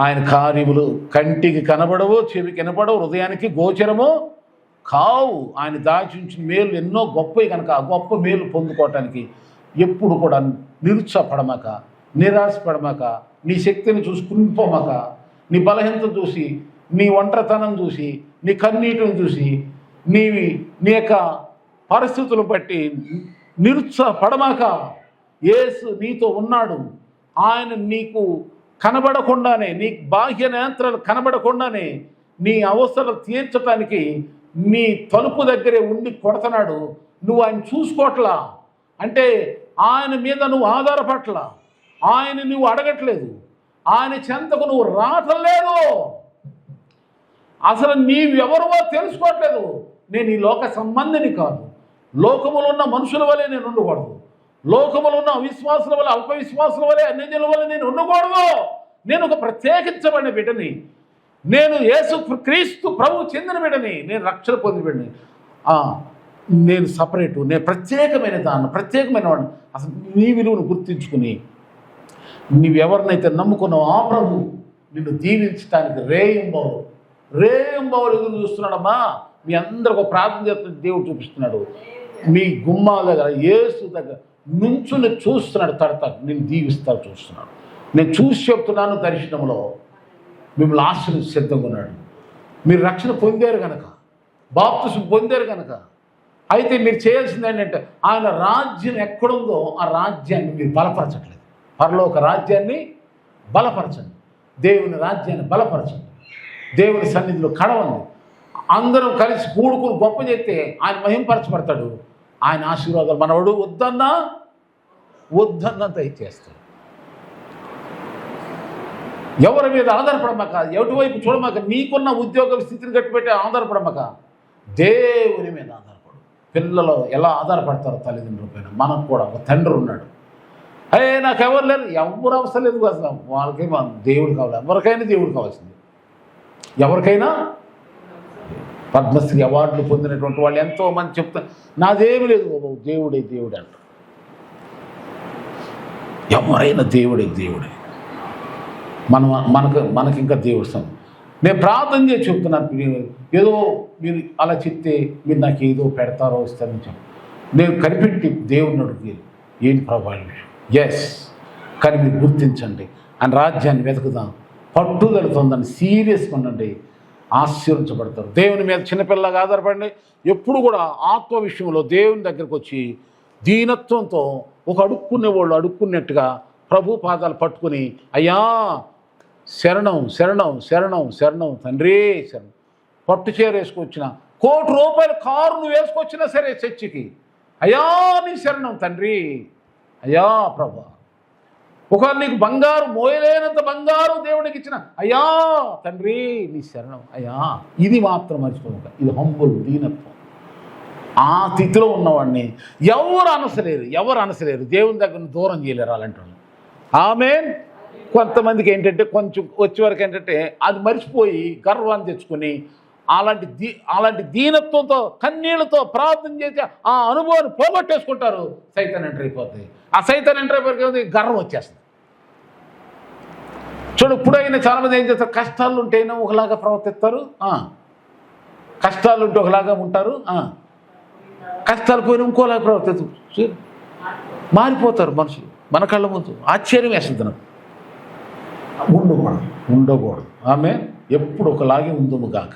ఆయన కార్యములు కంటికి కనబడవు, చెవికి కనపడవు, హృదయానికి గోచరము కావు. ఆయన దాచించిన మేలు ఎన్నో గొప్పవి కనుక ఆ గొప్ప మేలు పొందుకోవటానికి ఎప్పుడు కూడా నిరుత్సాహపడమాక, నిరాశపడమాక, నీ శక్తిని చూసి కుంగిపోమాక, నీ బలహీనత చూసి, నీ ఒంటరితనం చూసి, నీ కన్నీటిని చూసి, నీ యొక్క పరిస్థితులను బట్టి నిరుత్సాహపడమాక. యేసు నీతో ఉన్నాడు. ఆయన నీకు కనబడకుండానే, నీ బాహ్య నేత్రాలు కనబడకుండానే నీ అవసరాలు తీర్చడానికి నీ తలుపు దగ్గరే ఉండి కొడుతున్నాడు. నువ్వు ఆయన చూసుకోవట్లా అంటే ఆయన మీద నువ్వు ఆధారపడట్లా, ఆయన నువ్వు అడగట్లేదు, ఆయన చెంతకు నువ్వు రావట్లేదు, అసలు నీవెవరో తెలుసుకోవట్లేదు. నేను ఈ లోక సంబంధిని కాదు, లోకములో ఉన్న మనుషుల వలె నేను ఉండకూడదు, లోకములో ఉన్న అవిశ్వాసుల వల్ల, అల్పవిశ్వాసుల వలె, అన్యజనుల వల్ల నేను ఉండకూడదు. నేను ఒక ప్రత్యేకించబడిన బిడ్డని, నేను యేసు క్రీస్తు ప్రభువు చెందిన బిడ్డని, నేను రక్షణ పొందిన బిడ్డని, నేను సపరేటు, నేను ప్రత్యేకమైన వాడిని. అసలు నీ విలువను గుర్తించుకుని నీవెవరినైతే నమ్ముకున్నావు ఆ ప్రభు నిన్ను దీవించడానికి రేయింబవలు ఎదురు చూస్తున్నాడమ్మా. మీ అందరికి ఒక ప్రార్థన చేస్తున్న దేవుడు చూపిస్తున్నాడు. మీ గుమ్మాల దగ్గర, యేసు దగ్గర నుంచుని చూస్తున్నాడు. తడతా నేను దీవిస్తా చూస్తున్నాడు. నేను చూసి చెప్తున్నాను, దర్శనంలో మిమ్మల్ని ఆశ్రయించి సిద్ధంగా ఉన్నాడు. మీరు రక్షణ పొందారు కనుక, బాప్తిసం పొందారు కనుక, అయితే మీరు చేయాల్సింది ఏంటంటే ఆయన రాజ్యం ఎక్కడుందో ఆ రాజ్యాన్ని మీరు బలపరచట్లేదు. పరలోక రాజ్యాన్ని బలపరచండి, దేవుని రాజ్యాన్ని బలపరచండి, దేవుని సన్నిధిలో కడవండి. అందరం కలిసి కూడుకుని గొప్ప చేస్తే ఆయన మహింపరచబడతాడు. ఆయన ఆశీర్వాదాలు మనవాడు వద్దన్నా దయచేస్తాడు. ఎవరి మీద ఆధారపడమాక, ఎటువైపు చూడమాక, నీకున్న ఉద్యోగ స్థితిని గట్టిపెట్టి ఆధారపడమాక, దేవుని మీద ఆధారపడు. పిల్లలు ఎలా ఆధారపడతారో తల్లిదండ్రుల పైన, మనకు కూడా ఒక తండ్రి ఉన్నాడు. నాకెవరు లేరు, ఎవరు అవసరం లేదు అసలు, వాళ్ళకి దేవుడు కావాలి. ఎవరికైనా దేవుడు కావాల్సింది, ఎవరికైనా. పద్మశ్రీ అవార్డులు పొందినటువంటి వాళ్ళు ఎంతోమంది చెప్తారు, నాదేమి లేదు దేవుడే అంటారు. ఎవరైనా దేవుడే. మనకి ఇంకా దేవుడు నేను ప్రార్థన చేసి చెప్తున్నాను. ఏదో మీరు అలా చెప్తే మీరు నాకు ఏదో పెడతారో ఇస్తారని చెప్పి నేను కనిపెట్టి దేవుడిని అడిగి ఏంటి ప్రభావం కానీ మీరు గుర్తించండి, ఆయన రాజ్యాన్ని వెతుకుదాం, పట్టుదలతోందని సీరియస్గా ఉండండి, ఆశీర్వించబడతారు. దేవుని మీద చిన్నపిల్లగా ఆధారపడండి. ఎప్పుడు కూడా ఆత్మ విషయంలో దేవుని దగ్గరకు వచ్చి దీనత్వంతో ఒక అడుక్కునేవాళ్ళు అడుక్కున్నట్టుగా ప్రభు పాదాలు పట్టుకుని, అయ్యా శరణం శరణం శరణం శరణం తండ్రి శరణం. పట్టు చీర వేసుకొచ్చిన, ₹1,00,00,000 కారు నువ్వు వేసుకొచ్చినా సరే చర్చికి, అయ్యా నీ శరణం తండ్రి, అయ్యా ప్రభా. ఒకవేళ నీకు బంగారు మోయలేనంత బంగారు దేవుడికి ఇచ్చిన, అయ్యా తండ్రి నీ శరణం అయ్యా. ఇది మాత్రం మర్చిపోక, ఇది హంబుల్ దీనత్వం. ఆ స్థితిలో ఉన్నవాడిని ఎవరు అనసలేరు, దేవుని దగ్గర దూరం చేయలేరు అలాంటి వాళ్ళు. ఆమేన్. కొంతమందికి ఏంటంటే కొంచెం వచ్చే వరకు ఏంటంటే అది మర్చిపోయి గర్వాన్ని తెచ్చుకొని అలాంటి దీనత్వంతో కన్నీళ్లతో ప్రార్థన చేసి ఆ అనుభవాన్ని పోగొట్టేసుకుంటారు. సైతాన్ ఎంటర్ అయిపోతుంది. ఆ సైతాన్ ఎంటర్ అయిపోయి గర్వం వచ్చేస్తుంది. చూడు, ఇప్పుడైనా చాలామంది ఏం చేస్తారు, కష్టాలు ఉంటేనే ఒకలాగా ప్రవర్తిస్తారు, కష్టాలు ఉంటే ఒకలాగా ఉంటారు, కష్టాలు పోయిన ఇంకోలాగా ప్రవర్తిస్తారు. మారిపోతారు మనుషులు మన కళ్ళ ముందు. ఆశ్చర్యం వేస్తుంది నాకు. ఉండకూడదు. ఆమె ఎప్పుడు ఒకలాగే ఉందము గాక.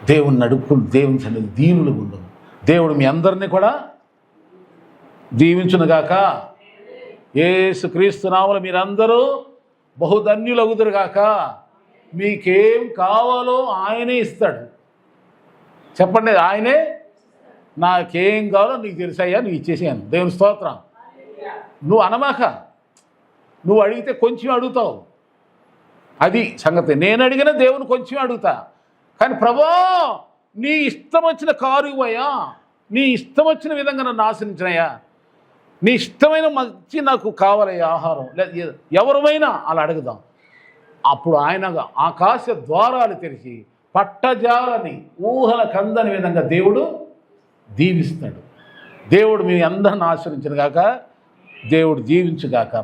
దేవుని నడుపుకుని దేవుని సన్నిధి దీనులు ఉండము. దేవుడు మీ అందరినీ కూడా దీవించునుగాక. యేసుక్రీస్తు నామమున మీరందరూ బహుధన్యులగుదురుగాక. మీకేం కావాలో ఆయనే ఇస్తాడు. చెప్పండి, ఆయనే. నాకేం కావాలో నీకు తెలుసయ్యా, నువ్వు ఇచ్చేసాను. దేవుని స్తోత్రం. నువ్వు అనమాక, నువ్వు అడిగితే కొంచెం అడుగుతావు, అది సంగతి. నేను అడిగిన దేవుని కొంచెం అడుగుతా, కానీ ప్రభా నీ ఇష్టం వచ్చిన కారు ఇవ్వయ్యా, నీ ఇష్టం వచ్చిన విధంగా నన్ను ఆశ్రయించినయ్యా, నీ ఇష్టమైన మంచి నాకు కావాలయ్యా ఆహారం. ఎవరమైనా అలా అడుగుదాం. అప్పుడు ఆయన ఆకాశ ద్వారాలు తెరిచి పట్టజాలని ఊహల కందని విధంగా దేవుడు దీవిస్తాడు. దేవుడు మీ అందరిని ఆశ్రయించుగాక. దేవుడు దీవించుగాక.